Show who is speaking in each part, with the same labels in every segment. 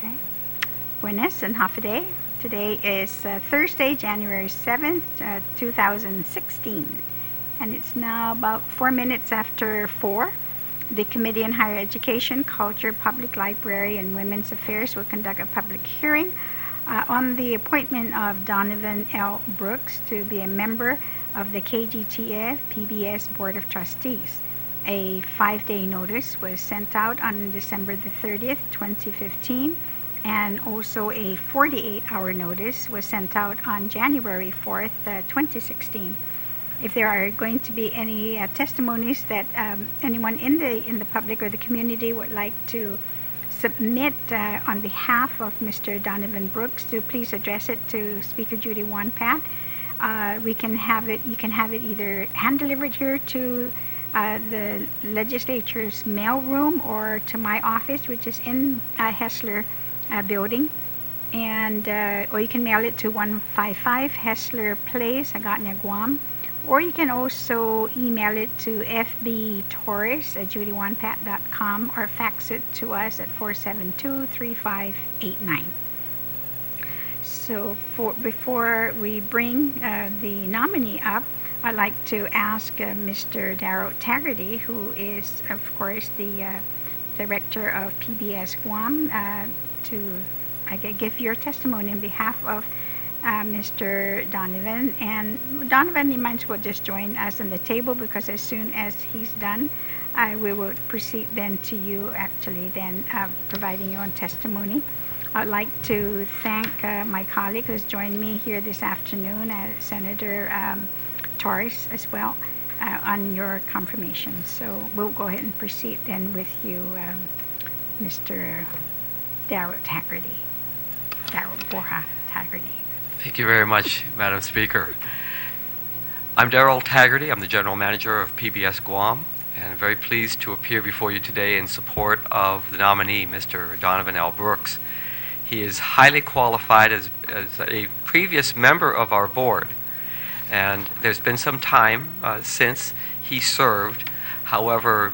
Speaker 1: Okay. Buenas and Hafaday. Today is Thursday, January 7th, 2016. And it's now about 4 minutes after 4. The Committee on Higher Education, Culture, Public Library, and Women's Affairs will conduct a public hearing on the appointment of Donovan L. Brooks to be a member of the KGTF PBS Board of Trustees. A 5-day notice was sent out on December the 30th, 2015, and also a 48-hour notice was sent out on January 4th, 2016. If there are going to be any testimonies that anyone in the public or the community would like to submit on behalf of Mr. Donovan Brooks, to please address it to Speaker Judy Wonpat. You can have it either hand delivered here to the legislature's mail room or to my office, which is in Hessler building, and or you can mail it to 155 Hessler Place, Agatna, Guam, or you can also email it to fbtorres@judywanpat.com or fax it to us at 472-3589. So before we bring the nominee up, I'd like to ask Mr. Darrell Taggarty, who is, of course, the director of PBS Guam, to give your testimony on behalf of Mr. Donovan. And Donovan, you might as well just join us on the table, because as soon as he's done, we will proceed then to you actually then providing your own testimony. I'd like to thank my colleague who's joined me here this afternoon, Senator Torres, as well, on your confirmation. So we'll go ahead and proceed then with you, Mr. Darrell Taggarty. Darrell Borja Taggarty.
Speaker 2: Thank you very much, Madam Speaker. I'm Darrell Taggarty. I'm the General Manager of PBS Guam, and I'm very pleased to appear before you today in support of the nominee, Mr. Donovan L. Brooks. He is highly qualified as a previous member of our board, and there's been some time since he served. However,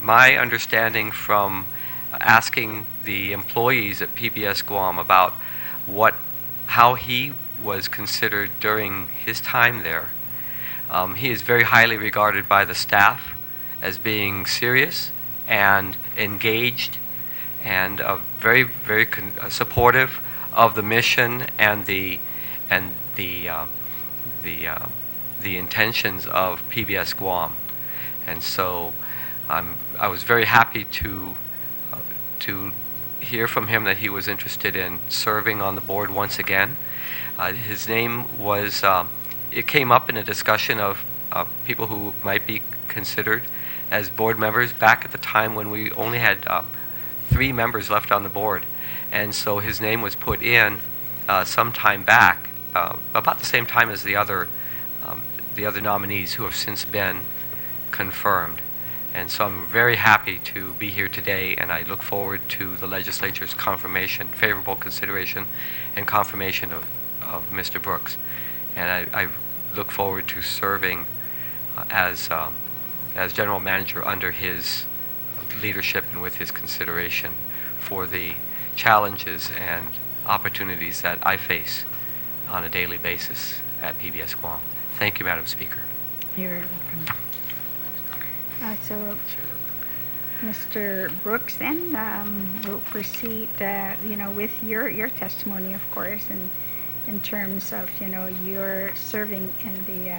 Speaker 2: my understanding from asking the employees at PBS Guam about how he was considered during his time there, he is very highly regarded by the staff as being serious and engaged and very, very supportive of the mission and the intentions of PBS Guam. And so I was very happy to hear from him that he was interested in serving on the board once again. His name was, it came up in a discussion of people who might be considered as board members back at the time when we only had 3 members left on the board. And so his name was put in some time back, about the same time as the other nominees who have since been confirmed. And so I'm very happy to be here today, and I look forward to the legislature's confirmation, favorable consideration and confirmation of Mr. Brooks. And I look forward to serving as General Manager under his leadership and with his consideration for the challenges and opportunities that I face on a daily basis at PBS Guam. Thank you, Madam Speaker.
Speaker 1: You're welcome. So, Mr. Brooks, then we'll proceed, with your testimony, of course, and in terms of your serving in the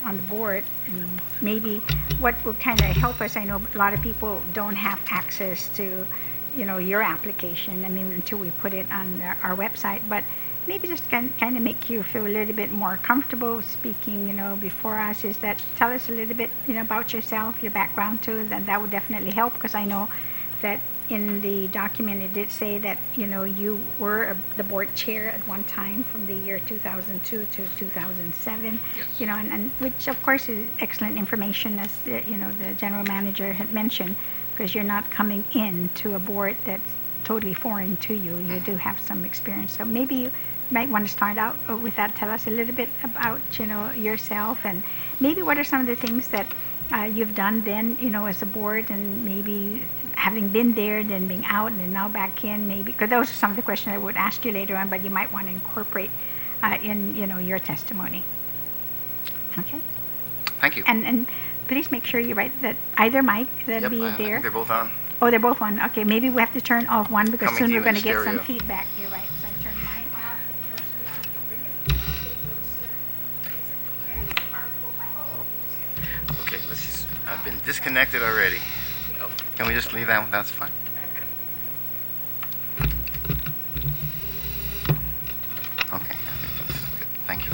Speaker 1: on the board. And maybe what will kind of help us. I know a lot of people don't have access to, your application. I mean, until we put it on our website, but maybe just kind of make you feel a little bit more comfortable speaking, before us, is that tell us a little bit, about yourself, your background too. That would definitely help, because I know that in the document it did say that, you were the board chair at one time from the year 2002 to 2007,
Speaker 2: yes.
Speaker 1: And which of course is excellent information, as the general manager had mentioned, because you're not coming in to a board that's totally foreign to you. You do have some experience. So maybe you might want to start out with that. Tell us a little bit about, yourself, and maybe what are some of the things that you've done then, as a board, and maybe having been there, then being out, and then now back in, maybe, because those are some of the questions I would ask you later on, but you might want to incorporate in, your testimony. Okay?
Speaker 3: Thank you.
Speaker 1: And please make sure you write that either mic that'd be
Speaker 3: I
Speaker 1: there.
Speaker 3: think they're both on.
Speaker 1: Oh, they're both on. Okay, maybe we have to turn off one because
Speaker 3: Coming
Speaker 1: soon
Speaker 3: to you
Speaker 1: we're going
Speaker 3: in
Speaker 1: to get some
Speaker 3: stereo.
Speaker 1: feedback. You're right. So I turn mine off and yours be on. You can bring it a bit closer. It's a fairly powerful mic.
Speaker 2: Okay, let's just.
Speaker 3: I've been disconnected already. Can we just leave that one? That's fine. Okay, I think that's good. Thank you.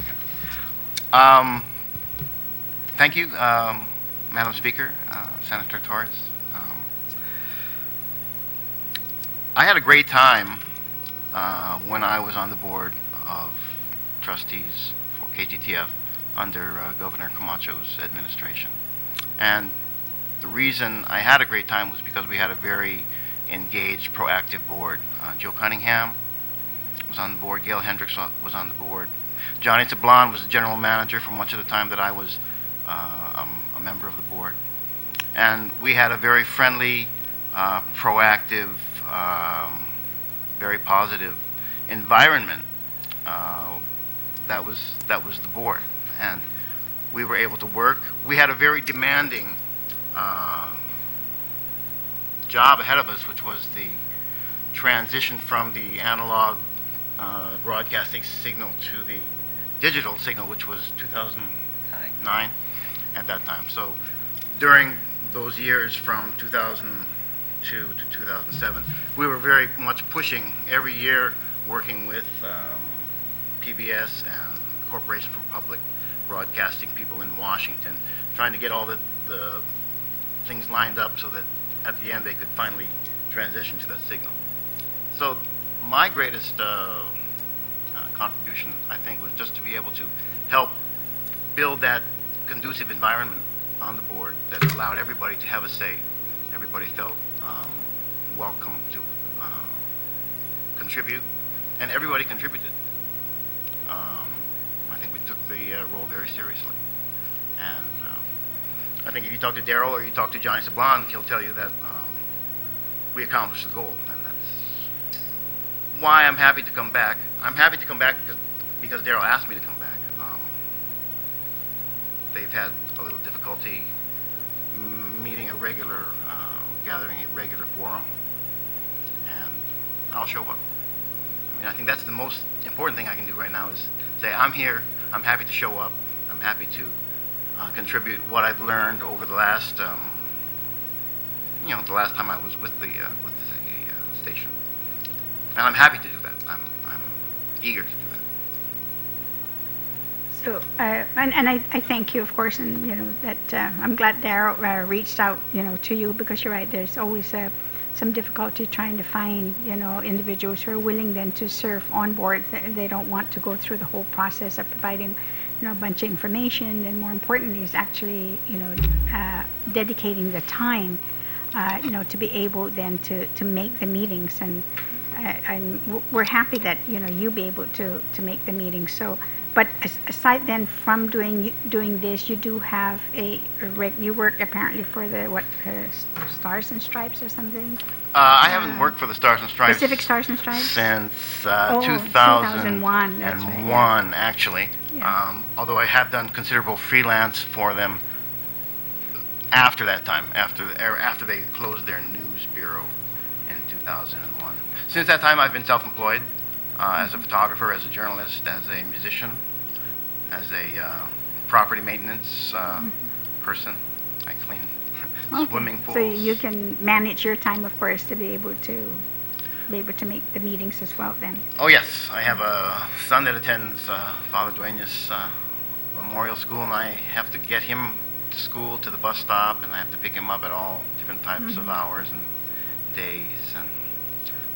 Speaker 3: Thank you, Madam Speaker, Senator Torres. I had a great time when I was on the board of trustees for KGTF under Governor Camacho's administration. And the reason I had a great time was because we had a very engaged, proactive board. Joe Cunningham was on the board. Gail Hendricks was on the board. Johnny Tablon was the general manager for much of the time that I was a member of the board. And we had a very friendly, proactive, very positive environment that was the board. And we were able to work. We had a very demanding job ahead of us, which was the transition from the analog broadcasting signal to the digital signal, which was 2009 at that time. So during those years from 2002 to 2007, we were very much pushing every year, working with PBS and the Corporation for Public Broadcasting people in Washington, trying to get all the things lined up so that at the end they could finally transition to that signal. So my greatest contribution, I think, was just to be able to help build that conducive environment on the board that allowed everybody to have a say. Everybody felt welcome to contribute, and everybody contributed. I think we took the role very seriously. And I think if you talk to Daryl or you talk to Johnny Sablon, he'll tell you that we accomplished the goal, and that's why I'm happy to come back. I'm happy to come back because Daryl asked me to come back. They've had a little difficulty meeting a regular, gathering a regular quorum, and I'll show up. I mean, I think that's the most important thing I can do right now is say, I'm here, I'm happy to show up, I'm happy to contribute what I've learned over the last, the last time I was with the station. And I'm happy to do that. I'm eager to do that.
Speaker 1: So, and I thank you, of course, and that I'm glad Daryl reached out, to you, because you're right. There's always some difficulty trying to find, individuals who are willing then to serve on board. They don't want to go through the whole process of providing, a bunch of information, and more importantly is actually, dedicating the time, to be able then to make the meetings, and we're happy that you be able to make the meetings. So. But aside then from doing this, you do have you work apparently for the Stars and Stripes or something?
Speaker 3: I haven't worked for the Stars and Stripes.
Speaker 1: Pacific Stars and Stripes?
Speaker 3: Since
Speaker 1: 2001. That's right, yeah.
Speaker 3: Actually.
Speaker 1: Yeah.
Speaker 3: Although I have done considerable freelance for them after that time, after they closed their news bureau in 2001. Since that time, I've been self-employed. As a photographer, as a journalist, as a musician, as a property maintenance person. I clean swimming pools.
Speaker 1: So you can manage your time, of course, to be able to make the meetings as well then.
Speaker 3: Oh yes, I have a son that attends Father Duenas Memorial School, and I have to get him to school, to the bus stop, and I have to pick him up at all different types of hours and days, and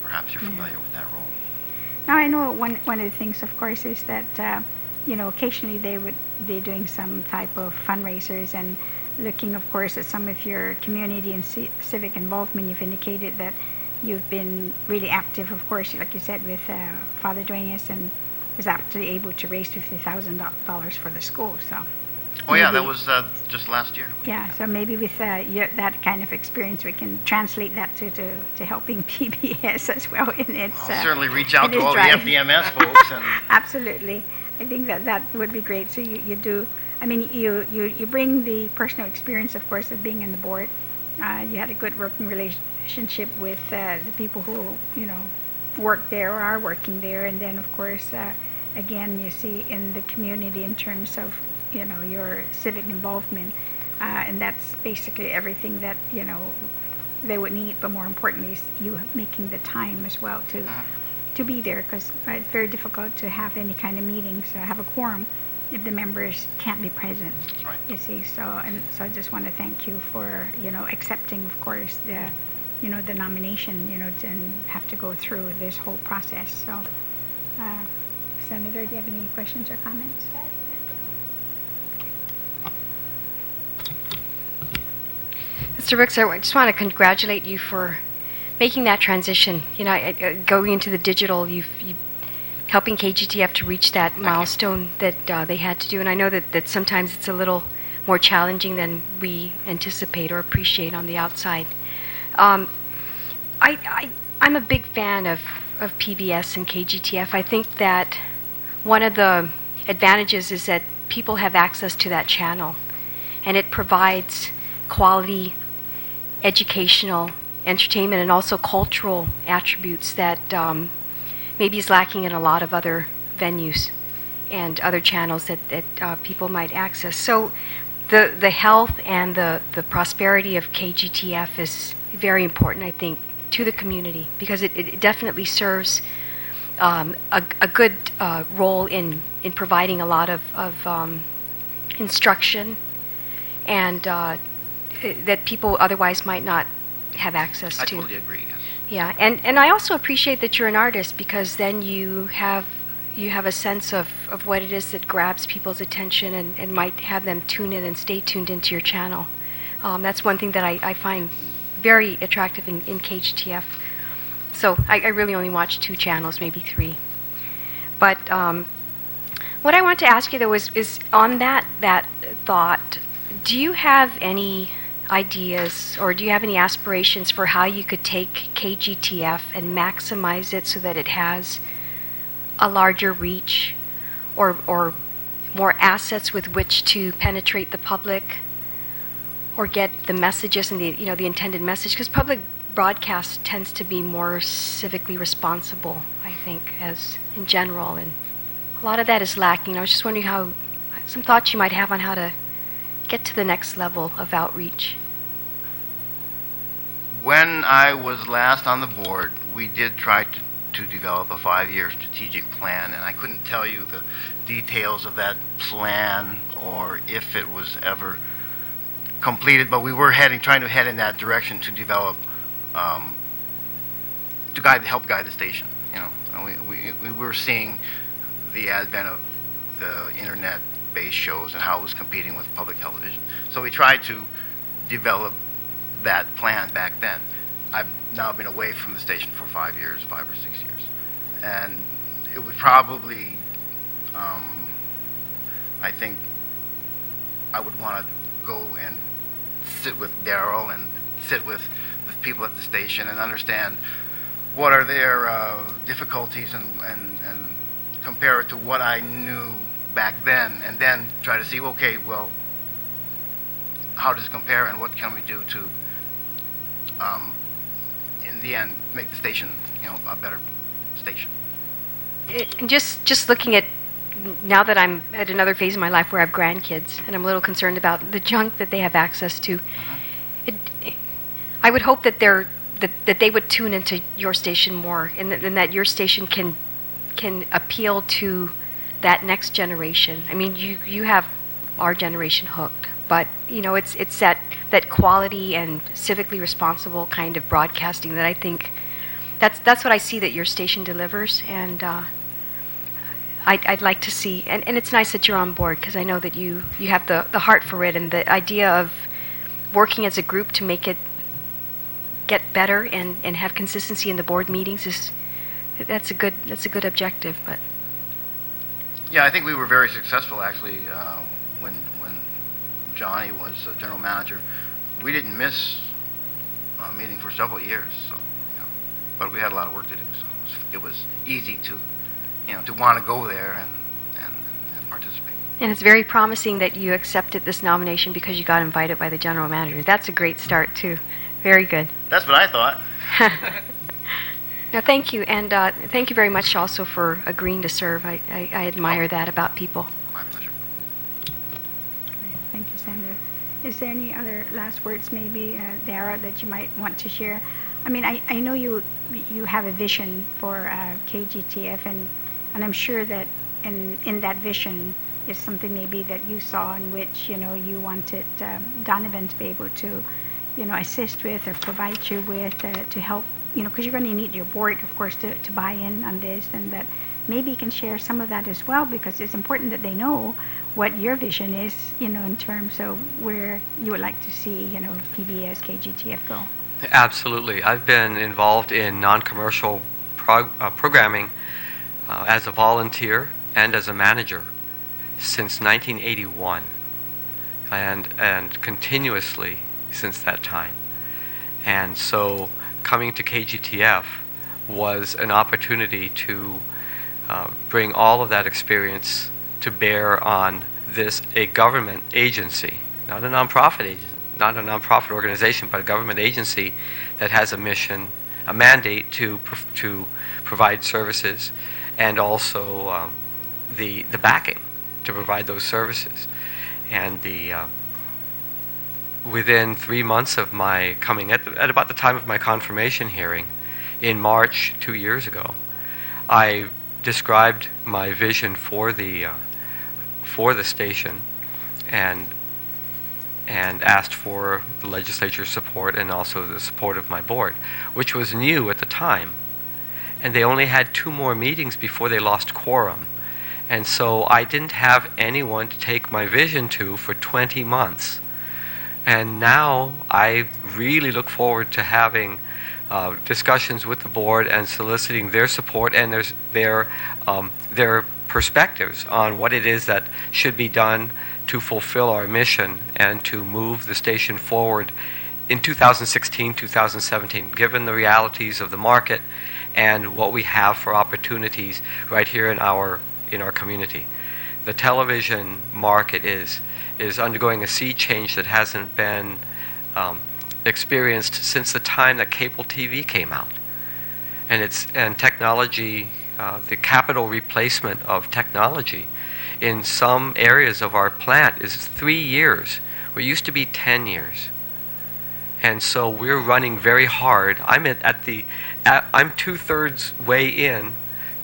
Speaker 3: perhaps you're familiar with that role.
Speaker 1: Now, I know one of the things, of course, is that, occasionally they would be doing some type of fundraisers and looking, of course, at some of your community and civic involvement. You've indicated that you've been really active, of course, like you said, with Father Duenas, and was actually able to raise $50,000 for the school. So
Speaker 3: Oh, yeah, that
Speaker 1: maybe-
Speaker 3: was just last year.
Speaker 1: Yeah, so maybe with that kind of experience, we can translate that to helping PBS as well in its
Speaker 3: I'll certainly reach out
Speaker 1: in
Speaker 3: to
Speaker 1: its
Speaker 3: all the
Speaker 1: drive.
Speaker 3: FDMS folks. And
Speaker 1: Absolutely. I think that would be great. So you do, I mean, you bring the personal experience, of course, of being in the board. You had a good working relationship with the people who, work there or are working there. And then, of course, again, you see in the community in terms of, your civic involvement. And that's basically everything that, they would need. But more importantly, is you making the time as well to be there, because it's very difficult to have any kind of meetings, have a quorum, if the members can't be present.
Speaker 3: that's right.
Speaker 1: You see, so I just want to thank you for accepting, of course, the the nomination, and have to go through this whole process. So, Senator, do you have any questions or comments?
Speaker 4: Mr. Brooks, I just want to congratulate you for making that transition. Going into the digital, you helping KGTF to reach that milestone that they had to do. And I know that sometimes it's a little more challenging than we anticipate or appreciate on the outside. I'm a big fan of PBS and KGTF. I think that one of the advantages is that people have access to that channel, and it provides quality educational entertainment and also cultural attributes that maybe is lacking in a lot of other venues and other channels that people might access. So the health and the prosperity of KGTF is very important, I think, to the community, because it definitely serves a good role in providing a lot of instruction and that people otherwise might not have access to.
Speaker 3: I totally agree, yes.
Speaker 4: Yeah, and I also appreciate that you're an artist, because then you have a sense of what it is that grabs people's attention and might have them tune in and stay tuned into your channel. That's one thing that I find very attractive in KGTF. So I really only watch 2 channels, maybe 3. But what I want to ask you, though, is on that thought, do you have any ideas, or do you have any aspirations for how you could take KGTF and maximize it so that it has a larger reach, or more assets with which to penetrate the public, or get the messages and the intended message? Because public broadcast tends to be more civically responsible, I think, as in general, and a lot of that is lacking. I was just wondering some thoughts you might have on how to get to the next level of outreach.
Speaker 3: When I was last on the board, we did try to develop a 5-year strategic plan, and I couldn't tell you the details of that plan or if it was ever completed, but we were trying to head in that direction to develop, to help guide the station. And we were seeing the advent of the internet-based shows and how it was competing with public television. So we tried to develop that plan back then. I've now been away from the station for 5 or 6 years, and it would probably, I think, I would want to go and sit with Daryl and sit with the people at the station and understand what are their difficulties and compare it to what I knew back then, and then try to see, okay, well, how does it compare and what can we do to, in the end, make the station, a better station.
Speaker 4: And just looking at, now that I'm at another phase in my life where I have grandkids, and I'm a little concerned about the junk that they have access to, I would hope that that they would tune into your station more, and that your station can appeal to that next generation. I mean, you have our generation hooked, but it's that quality and civically responsible kind of broadcasting that I think that's what I see that your station delivers, and I'd like to see, and it's nice that you're on board, because I know that you have the heart for it, and the idea of working as a group to make it get better and have consistency in the board meetings that's a good objective. But
Speaker 3: yeah, I think we were very successful actually when Johnny was general manager, we didn't miss a meeting for several years. So, but we had a lot of work to do, so it was easy to, to want to go there and participate.
Speaker 4: And it's very promising that you accepted this nomination because you got invited by the general manager. That's a great start, too. Very good.
Speaker 3: That's what I thought.
Speaker 4: No, thank you. And thank you very much also for agreeing to serve. I admire that about people.
Speaker 3: My pleasure.
Speaker 1: Thank you, Sandra. Is there any other last words, maybe, Dara, that you might want to share? I mean, I know you have a vision for KGTF, and I'm sure that in that vision is something maybe that you saw in which, you wanted Donovan to be able to, assist with or provide you with to help, because you're going to need your board, of course, to buy in on this, and that maybe you can share some of that as well, because it's important that they know what your vision is, in terms of where you would like to see, PBS, KGTF go.
Speaker 2: Absolutely. I've been involved in non-commercial programming as a volunteer and as a manager since 1981, and continuously since that time. And so coming to KGTF was an opportunity to bring all of that experience to bear on a government agency, not a nonprofit agency, not a nonprofit organization, but a government agency that has a mission, a mandate to provide services, and also the backing to provide those services. And within 3 months of my coming, at about the time of my confirmation hearing in March 2 years ago, I described my vision for the station and asked for the legislature's support and also the support of my board, which was new at the time. And they only had 2 more meetings before they lost quorum. And so I didn't have anyone to take my vision to for 20 months. And now I really look forward to having discussions with the board and soliciting their support and their perspectives on what it is that should be done to fulfill our mission and to move the station forward in 2016, 2017, given the realities of the market and what we have for opportunities right here in our community. The television market is undergoing a sea change that hasn't been experienced since the time that cable TV came out. And technology, the capital replacement of technology in some areas of our plant is 3 years. It used to be 10 years. And so we're running very hard. I'm 2/3 way in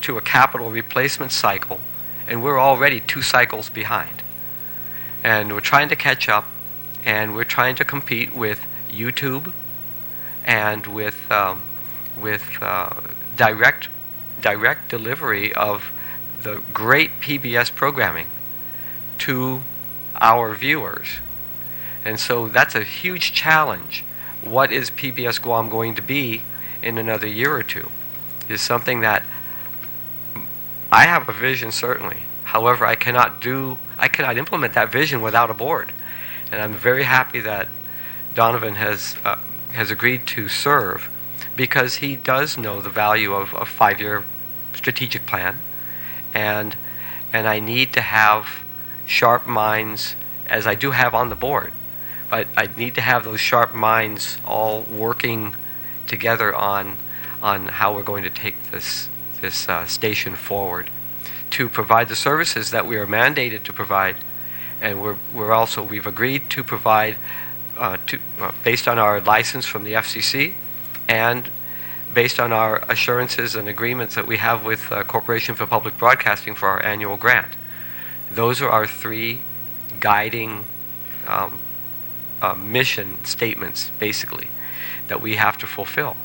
Speaker 2: to a capital replacement cycle, and we're already 2 cycles behind. And we're trying to catch up, and we're trying to compete with YouTube and with direct delivery of the great PBS programming to our viewers. And so that's a huge challenge. What is PBS Guam going to be in another year or two is something that I have a vision, certainly. However, I cannot implement that vision without a board. And I'm very happy that Donovan has agreed to serve, because he does know the value of a 5-year strategic plan. And I need to have sharp minds, as I do have on the board. But I need to have those sharp minds all working together on how we're going to take this station forward to provide the services that we are mandated to provide. And we've agreed to provide based on our license from the FCC and based on our assurances and agreements that we have with Corporation for Public Broadcasting for our annual grant. Those are our 3 guiding mission statements, basically, that we have to fulfill.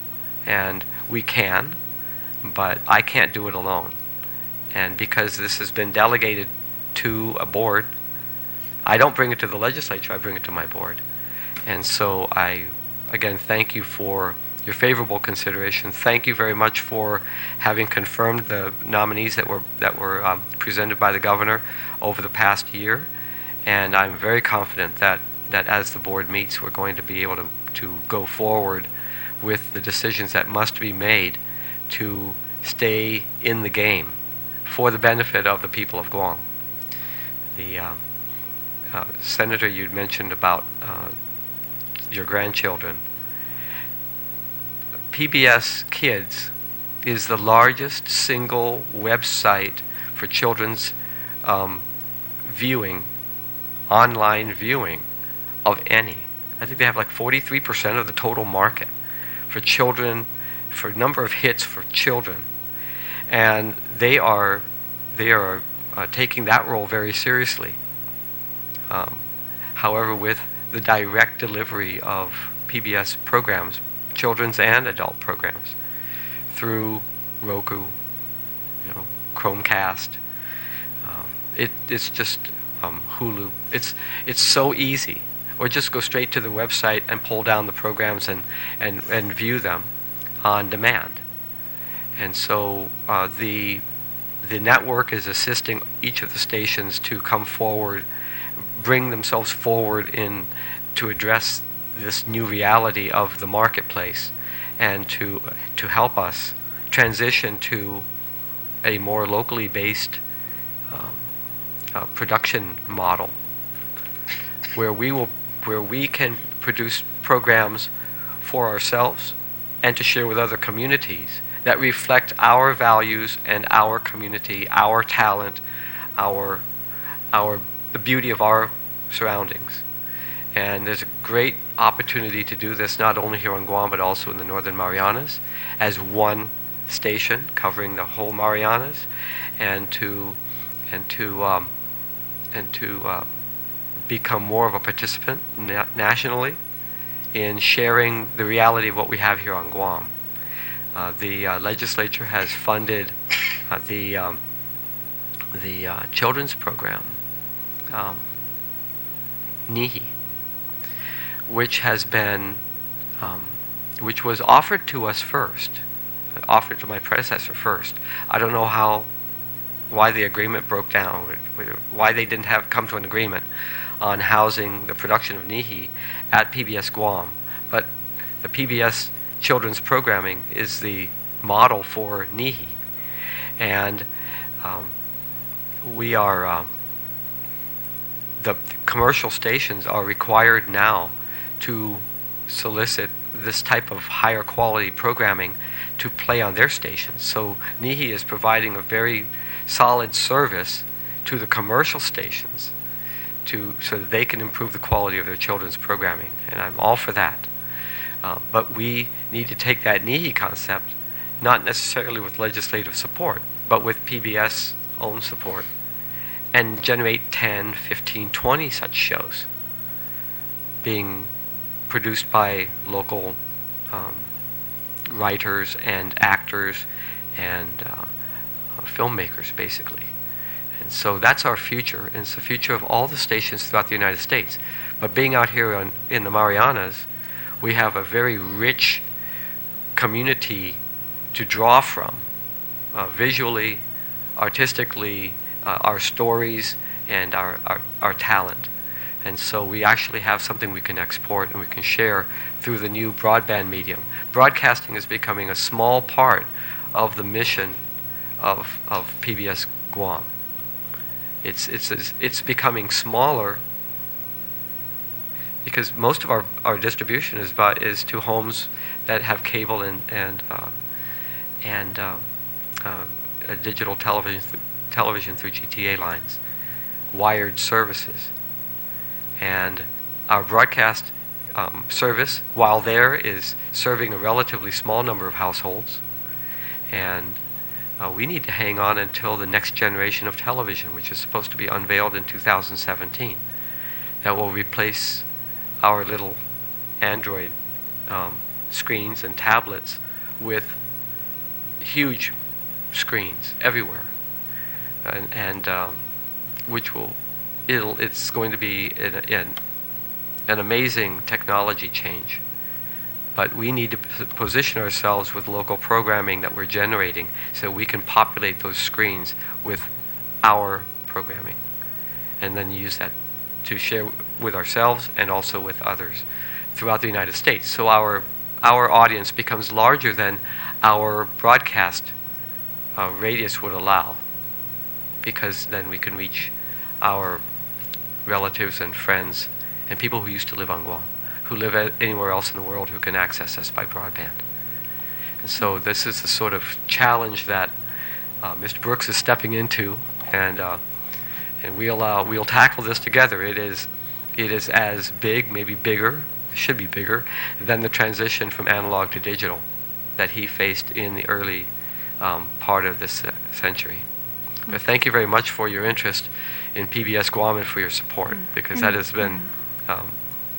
Speaker 2: And we can, but I can't do it alone. And because this has been delegated to a board, I don't bring it to the legislature, I bring it to my board. And so I, again, thank you for your favorable consideration. Thank you very much for having confirmed the nominees that were presented by the governor over the past year. And I'm very confident that as the board meets, we're going to be able to go forward with the decisions that must be made to stay in the game for the benefit of the people of Guam. The Senator, you'd mentioned about your grandchildren. PBS Kids is the largest single website for children's viewing, online viewing of any. I think they have like 43% of the total market for children, for number of hits for children. And they are taking that role very seriously. However, with the direct delivery of PBS programs, children's and adult programs, through Roku, Chromecast, it's just Hulu. It's so easy. Or just go straight to the website and pull down the programs and view them on demand. And so the network is assisting each of the stations to come forward, bring themselves forward to address this new reality of the marketplace, and to help us transition to a more locally based production model, where we can produce programs for ourselves and to share with other communities that reflect our values and our community, our talent, the beauty of our surroundings. And there's a great opportunity to do this not only here on Guam but also in the Northern Marianas as one station covering the whole Marianas, and to become more of a participant nationally in sharing the reality of what we have here on Guam. The legislature has funded the children's program, NIHI, which has been, which was offered to us first, offered to my predecessor first. I don't know why the agreement broke down, why they didn't come to an agreement on housing the production of NIHI at PBS Guam. But the PBS children's programming is the model for NIHI. And we are, the commercial stations are required now to solicit this type of higher quality programming to play on their stations. So NIHI is providing a very solid service to the commercial stations so that they can improve the quality of their children's programming, and I'm all for that. But we need to take that NIHI concept, not necessarily with legislative support, but with PBS own support, and generate 10, 15, 20 such shows being produced by local writers and actors and filmmakers, basically. And so that's our future, and it's the future of all the stations throughout the United States. But being out here in the Marianas, we have a very rich community to draw from, visually, artistically, our stories, and our talent. And so we actually have something we can export and we can share through the new broadband medium. Broadcasting is becoming a small part of the mission of PBS Guam. It's becoming smaller because most of our distribution is to homes that have cable and digital television through GTA lines, wired services, and our broadcast service, while there, is serving a relatively small number of households, and we need to hang on until the next generation of television, which is supposed to be unveiled in 2017, that will replace our little Android screens and tablets with huge screens everywhere, and which it's going to be an amazing technology change. But we need to position ourselves with local programming that we're generating so we can populate those screens with our programming and then use that to share with ourselves and also with others throughout the United States. So our audience becomes larger than our broadcast radius would allow, because then we can reach our relatives and friends and people who used to live on Guam, who live anywhere else in the world who can access us by broadband. And so this is the sort of challenge that Mr. Brooks is stepping into, and we'll tackle this together. It is as big, maybe bigger, it should be bigger, than the transition from analog to digital that he faced in the early part of this century. But thank you very much for your interest in PBS Guam and for your support, because that has been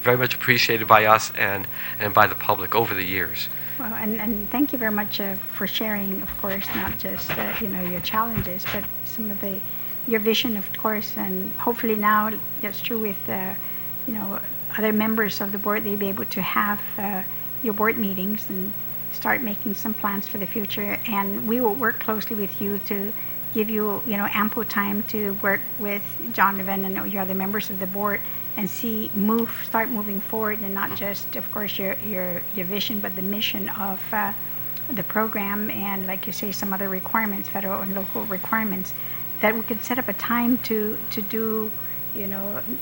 Speaker 2: very much appreciated by us and by the public over the years.
Speaker 1: Well, and thank you very much for sharing, of course, not just your challenges, but some of your vision, of course, and hopefully now that's true with other members of the board. They'll be able to have your board meetings and start making some plans for the future, and we will work closely with you to give you ample time to work with Donovan and your other members of the board and start moving forward, and not just, of course, your vision, but the mission of the program, and like you say, some other requirements, federal and local requirements, that we could set up a time to do,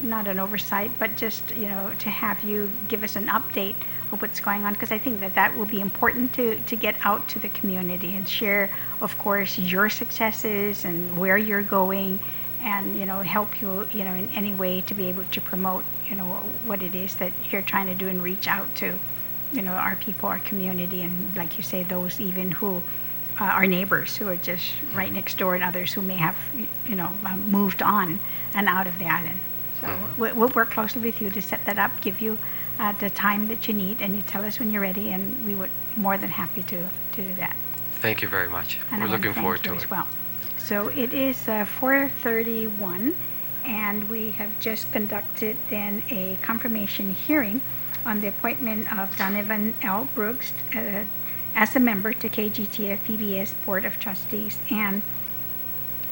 Speaker 1: not an oversight, but just, to have you give us an update of what's going on, because I think that will be important to get out to the community and share, of course, your successes and where you're going, and help you in any way to be able to promote what it is that you're trying to do and reach out to our people, our community, and like you say, those even who are neighbors who are just right next door, and others who may have moved on and out of the island. So we'll work closely with you to set that up, give you the time that you need, and you tell us when you're ready, and we would more than happy to do that.
Speaker 2: Thank you very much.
Speaker 1: And
Speaker 2: we're looking forward to it
Speaker 1: as well. So it is 4:31, and we have just conducted then a confirmation hearing on the appointment of Donovan L. Brooks as a member to KGTF PBS Board of Trustees. And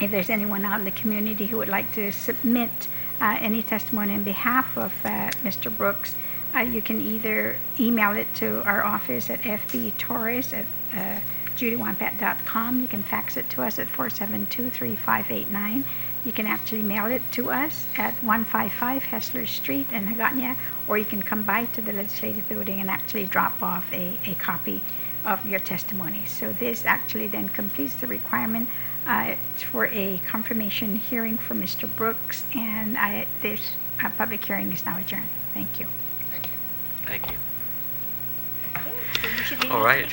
Speaker 1: if there's anyone out in the community who would like to submit any testimony on behalf of Mr. Brooks, you can either email it to our office at fbtorres@judywampat.com. You can fax it to us at 472-3589. You can actually mail it to us at 155 Hessler Street in Hagåtña, or you can come by to the Legislative Building and actually drop off a copy of your testimony. So this actually then completes the requirement for a confirmation hearing for Mr. Brooks, and this public hearing is now adjourned. Thank you.
Speaker 2: Thank you.
Speaker 1: Okay, so you should be
Speaker 2: All right.